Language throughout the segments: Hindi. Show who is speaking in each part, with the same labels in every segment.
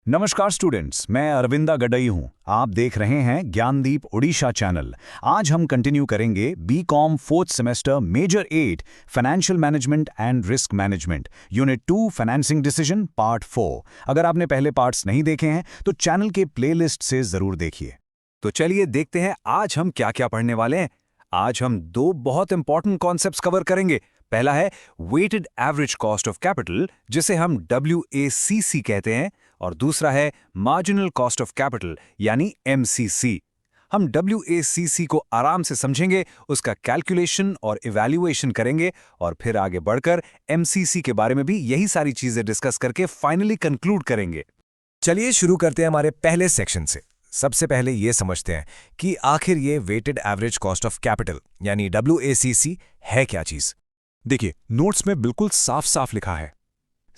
Speaker 1: नमस्कार स्टूडेंट्स, मैं अरविंदा गडई हूं। आप देख रहे हैं ज्ञानदीप ओडिशा चैनल। आज हम कंटिन्यू करेंगे BCom fourth semester major 8 financial management and risk management unit 2 financing decision part 4। अगर आपने पहले पार्ट्स नहीं देखे हैं तो चैनल के प्लेलिस्ट से जरूर देखिए। तो चलिए देखते हैं आज हम क्या क्या पढ़ने वाले हैं। आज हम दो बहुत इंपॉर्टेंट कॉन्सेप्ट्स कवर करेंगे। पहला है weighted average cost of capital, जिसे हम WACC कहते हैं, और दूसरा है मार्जिनल कॉस्ट ऑफ कैपिटल यानी MCC। हम WACC को आराम से समझेंगे, उसका कैलकुलेशन और इवैल्यूएशन करेंगे और फिर आगे बढ़कर MCC के बारे में भी यही सारी चीजें डिस्कस करके फाइनली कंक्लूड करेंगे।
Speaker 2: चलिए शुरू करते हैं हमारे पहले सेक्शन से। सबसे पहले ये समझते हैं कि आखिर ये weighted average cost of capital यानी WACC है क्या चीज।
Speaker 3: देखिए, नोट्स में बिल्कुल साफ साफ लिखा है।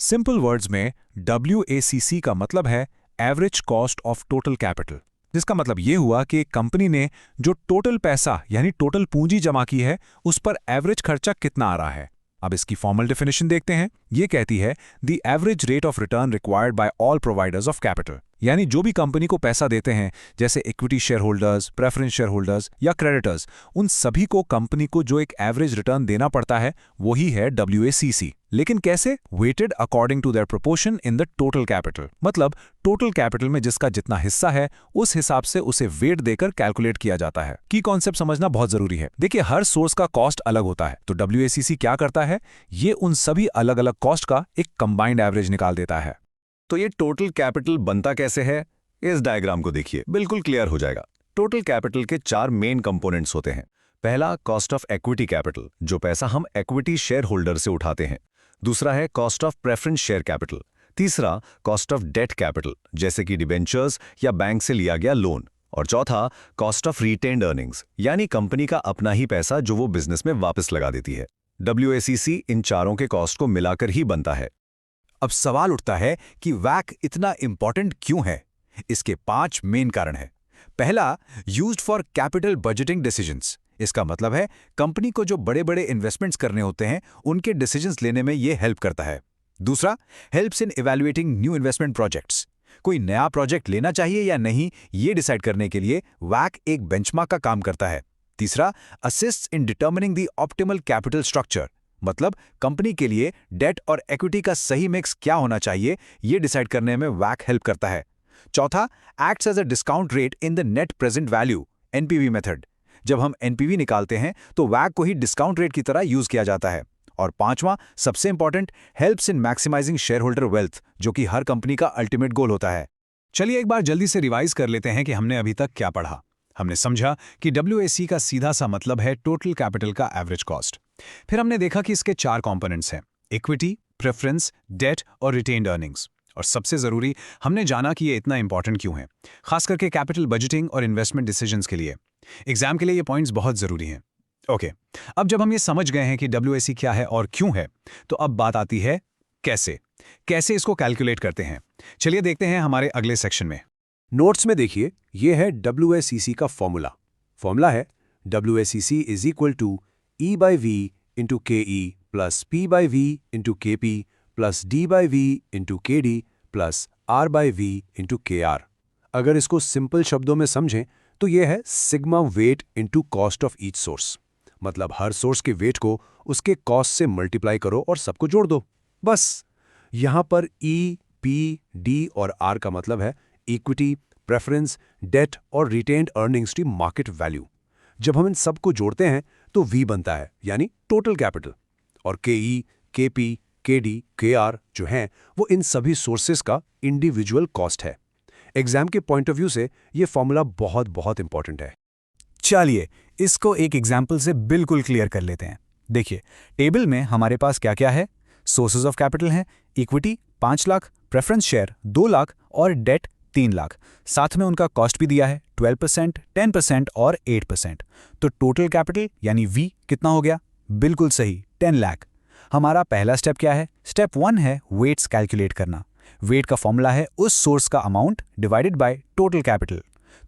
Speaker 3: सिंपल वर्ड्स में WACC का मतलब है average cost of total capital, जिसका मतलब ये हुआ कि कंपनी ने जो टोटल पैसा यानी टोटल पूंजी जमा की है उस पर एवरेज खर्चा कितना आ रहा है। अब इसकी फॉर्मल डेफिनेशन देखते हैं। ये कहती है the average rate of return required by all providers of capital, यानी जो भी कंपनी को पैसा देते हैं जैसे equity share holders, preference share holders या क्रेडिटर्स, उन सभी को कंपनी को जो एक एवरेज रिटर्न देना पड़ता है वही है WACC। लेकिन कैसे? Weighted according to their proportion in the total capital, मतलब टोटल कैपिटल में जिसका जितना हिस्सा है उस हिसाब से उसे वेट देकर कैलकुलेट किया जाता है। की कॉन्सेप्ट समझना बहुत जरूरी है। देखिए, हर सोर्स का कॉस्ट अलग होता है, तो WACC क्या करता है, ये उन सभी अलग अलग कॉस्ट का एक कंबाइंड एवरेज निकाल देता है।
Speaker 1: तो ये टोटल कैपिटल बनता कैसे है, इस डायग्राम को देखिए, बिल्कुल क्लियर हो जाएगा। टोटल कैपिटल के 4 मेन कंपोनेंट्स होते हैं। पहला कॉस्ट ऑफ इक्विटी कैपिटल, जो पैसा हम इक्विटी शेयर होल्डर से उठाते हैं। दूसरा है cost of preference share capital. तीसरा कॉस्ट ऑफ डेट कैपिटल, जैसे कि डिबेंचर्स या बैंक से लिया गया लोन। और चौथा कॉस्ट ऑफ रिटेन्ड अर्निंग्स, यानी कंपनी का अपना ही पैसा जो वो बिजनेस में वापस लगा देती है। WACC इन चारों के कॉस्ट को मिलाकर ही बनता है।
Speaker 2: अब सवाल उठता है कि WACC इतना इंपॉर्टेंट क्यों है। इसके 5 मेन कारण हैं। पहला, used for capital budgeting decisions. इसका मतलब है कंपनी को जो बड़े बड़े इन्वेस्टमेंट्स करने होते हैं उनके डिसीजंस लेने में ये हेल्प करता है। दूसरा, helps in evaluating new investment projects. कोई नया प्रोजेक्ट लेना चाहिए या नहीं ये डिसाइड करने के लिए WACC एक बेंचमार्क का काम करता है। तीसरा, assists in determining the optimal capital structure, मतलब कंपनी के लिए डेट और इक्विटी का सही मिक्स क्या होना चाहिए ये डिसाइड करने में WACC हेल्प करता है। चौथा, acts as a discount rate in the net present value NPV method. जब हम NPV निकालते हैं तो WACC को ही डिस्काउंट रेट की तरह यूज किया जाता है। और पांचवां, सबसे important, helps in maximising share holder wealth, जो कि हर कंपनी का अल्टीमेट गोल होता है।
Speaker 1: चलिए एक बार जल्दी से रिवाइज कर लेते हैं कि हमने अभी तक क्या पढ़ा। हमने समझा कि WACC का सीधा सा मतलब है टोटल कैपिटल का एवरेज कॉस्ट। फिर हमने देखा कि इसके 4 कंपोनेंट्स हैं, इक्विटी, प्रेफरेंस, डेट और रिटेन्ड अर्निंग्स। और सबसे जरूरी, हमने जाना कि ये इतना इंपॉर्टेंट क्यों है, खास करके कैपिटल बजटिंग और इन्वेस्टमेंट डिसीजंस के लिए। एग्जाम के लिए ये पॉइंट्स बहुत जरूरी हैं। ओके, अब जब हम ये समझ गए हैं कि WACC क्या है और क्यों है, तो अब बात आती है कैसे इसको कैलकुलेट करते हैं। चलिए देखते हैं हमारे अगले सेक्शन में।
Speaker 2: नोट्स में देखिए, ये है WACC का फॉर्मूला है WACC is equal to E/V into KE plus P/V into KP plus D/V into KD plus R/V into KR। अगर इसको सिंपल शब्दों में समझें तो यह है sigma weight into cost of each source, मतलब हर सोर्स के वेट को उसके कॉस्ट से मल्टीप्लाई करो और सबको जोड़ दो। बस यहां पर E, P, D और R का मतलब है इक्विटी, प्रेफरेंस, डेट और retained earnings to market value. जब हम इन सबको जोड़ते हैं तो V बनता है, यानी टोटल कैपिटल। और KE, KP, KD, KR जो हैं वो इन सभी सोर्सेस का इंडिविजुअल कॉस्ट है। एग्जाम के पॉइंट ऑफ व्यू से ये फॉर्मूला बहुत बहुत इंपॉर्टेंट है।
Speaker 1: चलिए इसको एक एग्जाम्पल से बिल्कुल क्लियर कर लेते हैं। देखिए, टेबल में हमारे पास क्या क्या है। सोर्सेज ऑफ कैपिटल हैं, equity 5 lakh, preference share 2 lakh और डेट 3 लाख। साथ में उनका कॉस्ट भी दिया है 12%, 10% और 8%। तो टोटल कैपिटल यानी V कितना हो गया? बिल्कुल सही, 10 लाख। हमारा पहला स्टेप क्या है? स्टेप 1 है वेट्स कैलकुलेट करना। वेट का फॉर्मूला है उस सोर्स का amount divided by total capital.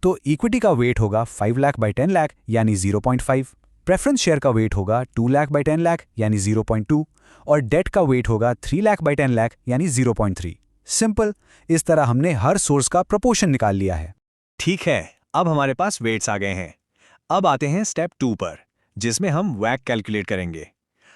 Speaker 1: तो इक्विटी का वेट होगा 5 लाख बाय 10 लाख यानी 0.5, प्रेफरेंस शेयर का वेट होगा 2 लाख बाय 10 लाख यानी 0.2 और डेट का वेट होगा 3 लाख बाय 10 लाख यानी 0.3।
Speaker 2: सिंपल। इस तरह हमने हर सोर्स का प्रोपोर्शन निकाल लिया है।
Speaker 3: ठीक है, अब हमारे पास वेट्स आ गए हैं। अब आते हैं स्टेप 2 पर, जिसमें हम वैक कैलकुलेट करेंगे।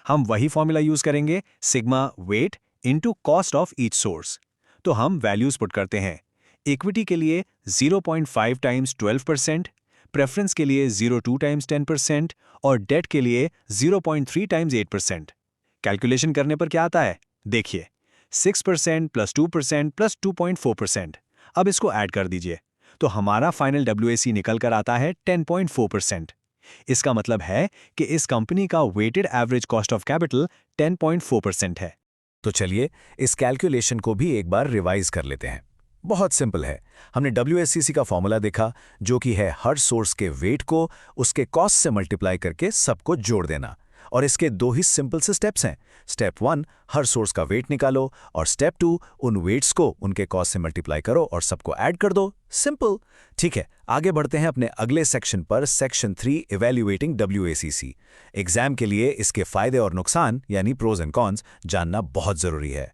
Speaker 3: हम वही फॉर्मूला यूज करेंगे, sigma weight into cost of each source. तो हम वैल्यूज पुट करते हैं। इक्विटी के लिए 0.5 टाइम्स 12%, प्रेफरेंस के लिए 0.2 टाइम्स 10% और डेट के लिए 0.3 टाइम्स 8%। कैलकुलेशन करने पर क्या आता है, देखिए, 6% प्लस 2% प्लस 2.4%। अब इसको ऐड कर दीजिए, तो हमारा फाइनल WAC निकल कर आता है 10.4%। इसका मतलब है कि इस कंपनी का weighted average cost of capital 10.4% है।
Speaker 2: तो चलिए इस कैलकुलेशन को भी एक बार रिवाइज कर लेते हैं। बहुत सिंपल है। हमने WACC का फॉर्मूला देखा, जो कि है हर सोर्स के वेट को उसके कॉस्ट से मल्टीप्लाई करके सबको जोड़ देना। और इसके दो ही सिंपल से स्टेप्स हैं। स्टेप 1 हर सोर्स का वेट निकालो, और स्टेप 2 उन वेट्स को उनके कॉस्ट से मल्टीप्लाई करो और सबको ऐड कर दो। सिंपल। ठीक है, आगे बढ़ते हैं अपने अगले सेक्शन पर, सेक्शन 3 इवैल्यूएटिंग WACC। एग्जाम के लिए इसके फायदे और नुकसान यानी प्रोज एंड कॉन्स जानना बहुत जरूरी है।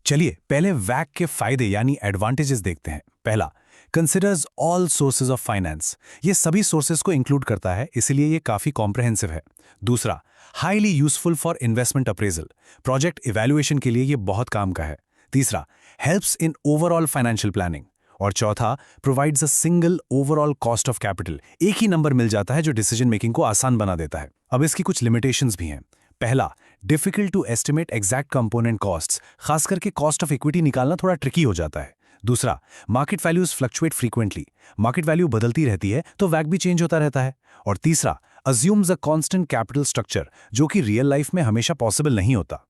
Speaker 3: चलिए पहले वैक के फायदे यानी एडवांटेजेस देखते हैं। पहला, considers all sources of finance. ये सभी सोर्सेज को इंक्लूड करता है, इसलिए ये काफी कॉम्प्रहेंसिव है। दूसरा, highly useful for investment appraisal. Project evaluation के लिए ये बहुत काम का है। तीसरा, helps in overall financial planning. और चौथा, provides a single overall cost of capital. एक ही नंबर मिल जाता है जो डिसीजन मेकिंग को आसान बना देता है। अब इसकी कुछ लिमिटेशंस भी हैं। पहला, difficult to estimate exact component costs. खास करके कॉस्ट ऑफ इक्विटी निकालना थोड़ा ट्रिकी हो जाता है। दूसरा, market values fluctuate frequently. Market value बदलती रहती है तो वैक भी चेंज होता रहता है। और तीसरा, assumes a constant capital structure, जो कि रियल लाइफ में हमेशा पॉसिबल नहीं होता।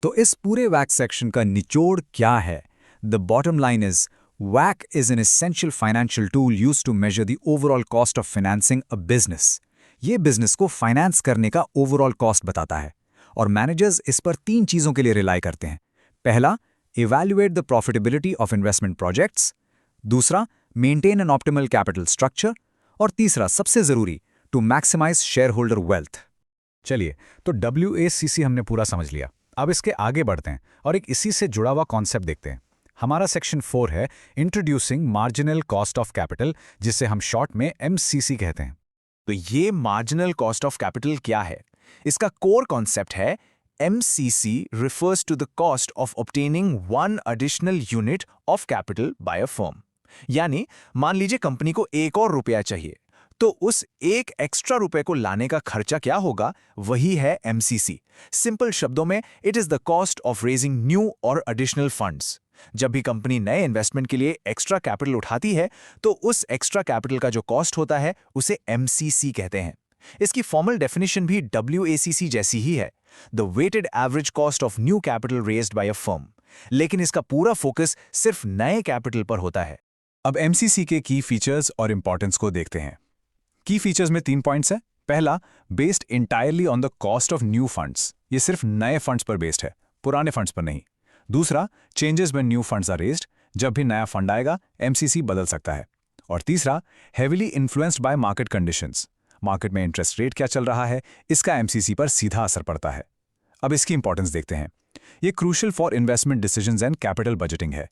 Speaker 2: तो इस पूरे वैक सेक्शन का निचोड़ क्या है? The bottom line is WACC is an essential financial tool used to measure the overall cost of financing a business. ये बिजनेस को फाइनेंस करने का ओवरऑल कॉस्ट बताता है, और मैनेजर्स इस पर 3 चीजों के लिए रिलाई करते हैं। पहला, evaluate the profitability of investment projects. दूसरा, maintain an optimal capital structure. और तीसरा, सबसे जरूरी, to maximise share holder wealth. चलिए, तो WACC हमने पूरा समझ लिया। अब इसके आगे बढ़ते हैं और एक इसी से जुड़ा हुआ कॉन्सेप्ट देखते हैं। हमारा सेक्शन 4 है introducing marginal cost of capital, जिसे हम शॉर्ट में MCC कहते हैं।
Speaker 3: तो ये मार्जिनल कॉस्ट ऑफ कैपिटल क्या है? इसका कोर कॉन्सेप्ट है MCC refers to the cost of obtaining one additional unit of capital by a firm। यानी मान लीजिए कंपनी को एक और रुपया चाहिए, तो उस एक एक्स्ट्रा रुपए को लाने का खर्चा क्या होगा, वही है MCC। सिंपल शब्दों में, it is the cost of raising new और एडिशनल फंड्स। जब भी कंपनी नए इन्वेस्टमेंट के लिए एक्स्ट्रा कैपिटल उठाती है, तो उस एक्स्ट्रा कैपिटल का जो कॉस्ट होता है उसे MCC कहते हैं। इसकी फॉर्मल डेफिनेशन भी WACC जैसी ही है, the weighted average cost of new capital raised by a firm. लेकिन इसका पूरा फोकस सिर्फ नए कैपिटल पर होता है।
Speaker 2: अब MCC के की फीचर्स और इंपॉर्टेंस को देखते हैं। की फीचर्स में 3 पॉइंट्स हैं। पहला, based entirely on the cost of new funds. ये सिर्फ नए फंड्स पर बेस्ड है, पुराने फंड्स पर नहीं। दूसरा, changes when new funds are raised. जब भी नया फंड आएगा MCC बदल सकता है। और तीसरा, heavily influenced by market conditions. Market में इंटरेस्ट रेट क्या चल रहा है, इसका MCC पर सीधा असर पड़ता है। अब इसकी इंपॉर्टेंस देखते हैं। ये crucial for investment decisions and capital budgeting है।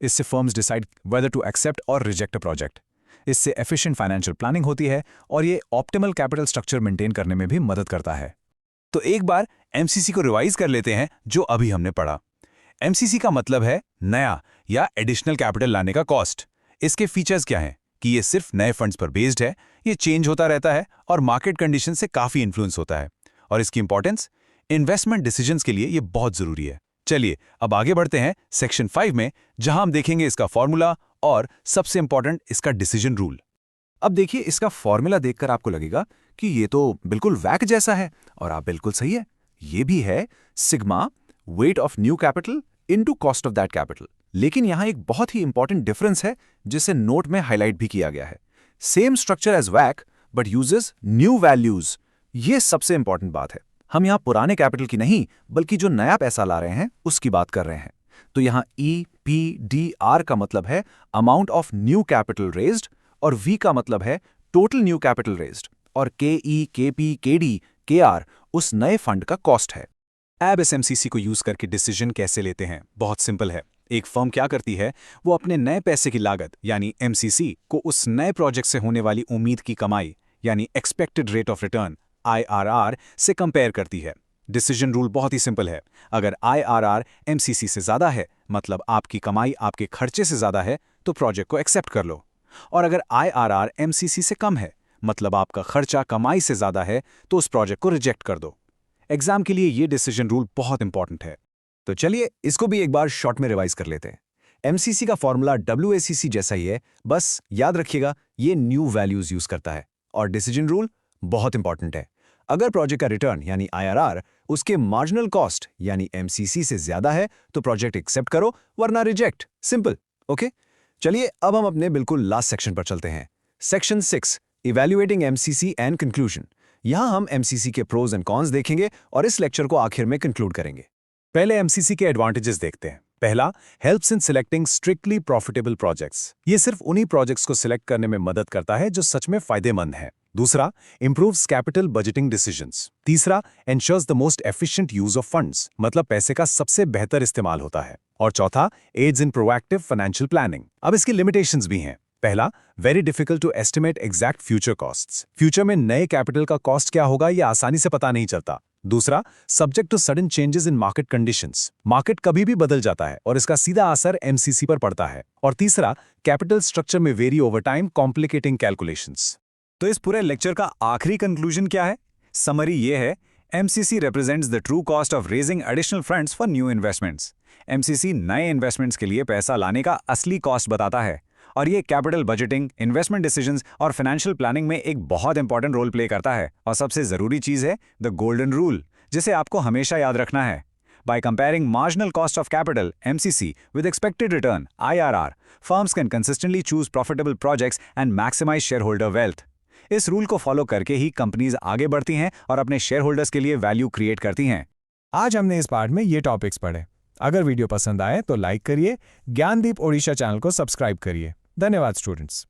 Speaker 2: इससे firms decide whether to accept और रिजेक्ट अ प्रोजेक्ट। इससे एफिशिएंट फाइनेंशियल प्लानिंग होती है और ये ऑप्टिमल कैपिटल स्ट्रक्चर मेंटेन करने में भी मदद करता है। तो एक बार MCC को रिवाइज कर लेते हैं जो अभी हमने पढ़ा। MCC का मतलब है नया या एडिशनल कैपिटल लाने का कॉस्ट। इसके फीचर्स क्या हैं कि ये सिर्फ नए फंड्स पर बेस्ड है, ये चेंज होता रहता है और मार्केट कंडीशन से काफी इन्फ्लुएंस होता है। और इसकी इंपॉर्टेंस इन्वेस्टमेंट डिसीजंस के लिए ये बहुत जरूरी है। चलिए अब आगे बढ़ते हैं सेक्शन 5 में, जहां हम देखेंगे इसका फॉर्मूला और सबसे इंपॉर्टेंट इसका डिसीजन रूल। अब देखिए, इसका फॉर्मूला देखकर आपको लगेगा कि ये तो बिल्कुल वैक जैसा है, और आप बिल्कुल सही है। ये भी है sigma weight of new capital into cost of that capital. लेकिन यहां एक बहुत ही इंपॉर्टेंट डिफरेंस है जिसे नोट में हाईलाइट भी किया गया है। सेम स्ट्रक्चर एज वैक बट यूजेस न्यू वैल्यूज। ये सबसे इंपॉर्टेंट बात है। हम यहां पुराने कैपिटल की नहीं, बल्कि जो नया पैसा ला रहे हैं उसकी बात कर रहे हैं। तो यहां EPDR का मतलब है amount of new capital raised, और V का मतलब है टोटल न्यू कैपिटल रेज्ड, और KE, KP, KD, KR उस नए फंड का कॉस्ट है।
Speaker 3: अब इस MCC को यूज करके डिसीजन कैसे लेते हैं, बहुत सिंपल है।
Speaker 2: एक फर्म क्या करती है, वो अपने नए पैसे की लागत यानी MCC को उस नए प्रोजेक्ट से होने वाली उम्मीद की कमाई यानी expected rate of return IRR से कंपेयर करती है। डिसीजन रूल बहुत ही सिंपल है। अगर IRR MCC से ज़्यादा है, मतलब आपकी कमाई आपके खर्चे से ज़्यादा है, तो प्रोजेक्ट को एक्सेप्ट कर लो। और अगर IRR MCC से कम है, मतलब आपका खर्चा कमाई से ज़्यादा है, तो उस प्रोजेक्ट को रिजेक्ट कर दो। एग्जाम के लिए ये डिसीजन रूल बहुत इंपॉर्टेंट है।
Speaker 1: तो चलिए इसको भी एक बार शॉर्ट में रिवाइज कर लेते हैं। MCC का फॉर्मूला WACC जैसा ही है, बस याद रखिएगा ये न्यू वैल्यूज यूज करता है। और डिसीजन रूल बहुत इंपॉर्टेंट है। अगर प्रोजेक्ट का रिटर्न यानी IRR उसके मार्जिनल कॉस्ट यानी MCC से ज्यादा है तो प्रोजेक्ट एक्सेप्ट करो, वरना रिजेक्ट। सिंपल। ओके, चलिए अब हम अपने बिल्कुल लास्ट सेक्शन पर चलते हैं। Section 6, evaluating MCC and conclusion. यहां हम MCC के प्रोज एंड कॉन्स देखेंगे और इस लेक्चर को आखिर में कंक्लूड करेंगे।
Speaker 3: पहले MCC के एडवांटेजेस देखते हैं। पहला, helps in selecting strictly profitable projects. ये सिर्फ उन्हीं प्रोजेक्ट्स को सिलेक्ट करने में मदद करता है जो सच में फायदेमंद हैं। दूसरा, इंप्रूव्स कैपिटल बजटिंग डिसीजंस। तीसरा, ensures the most efficient use of funds, मतलब पैसे का सबसे बेहतर इस्तेमाल होता है। और चौथा, aids in proactive financial planning. अब इसकी लिमिटेशंस भी हैं। पहला, very difficult to estimate exact future costs. Future में नए कैपिटल का कॉस्ट क्या होगा ये आसानी से पता नहीं चलता। दूसरा, subject to sudden changes in market conditions. Market कभी भी बदल जाता है और इसका सीधा असर MCC पर पड़ता है। और तीसरा, कैपिटल स्ट्रक्चर में very over time, complicating calculations.
Speaker 2: तो इस पूरे लेक्चर का आखिरी कंक्लूजन क्या है? समरी ये है, MCC represents the true cost of raising additional funds for new investments. MCC नए इन्वेस्टमेंट्स के लिए पैसा लाने का असली कॉस्ट बताता है और ये कैपिटल बजटिंग, इन्वेस्टमेंट डिसीजंस और फाइनेंशियल प्लानिंग में एक बहुत इंपॉर्टेंट रोल प्ले करता है। और सबसे जरूरी चीज है द गोल्डन रूल, जिसे आपको हमेशा याद रखना है। By comparing marginal cost of capital (MCC) with expected return (IRR), firms can consistently choose profitable projects and maximize shareholder wealth. इस रूल को फॉलो करके ही कंपनीज आगे बढ़ती हैं और अपने शेयर होल्डर्स के लिए वैल्यू क्रिएट करती हैं।
Speaker 3: आज हमने इस पार्ट में ये टॉपिक्स पढ़े। अगर वीडियो पसंद आए तो लाइक करिए, ज्ञानदीप ओडिशा चैनल को सब्सक्राइब करिए। धन्यवाद स्टूडेंट्स।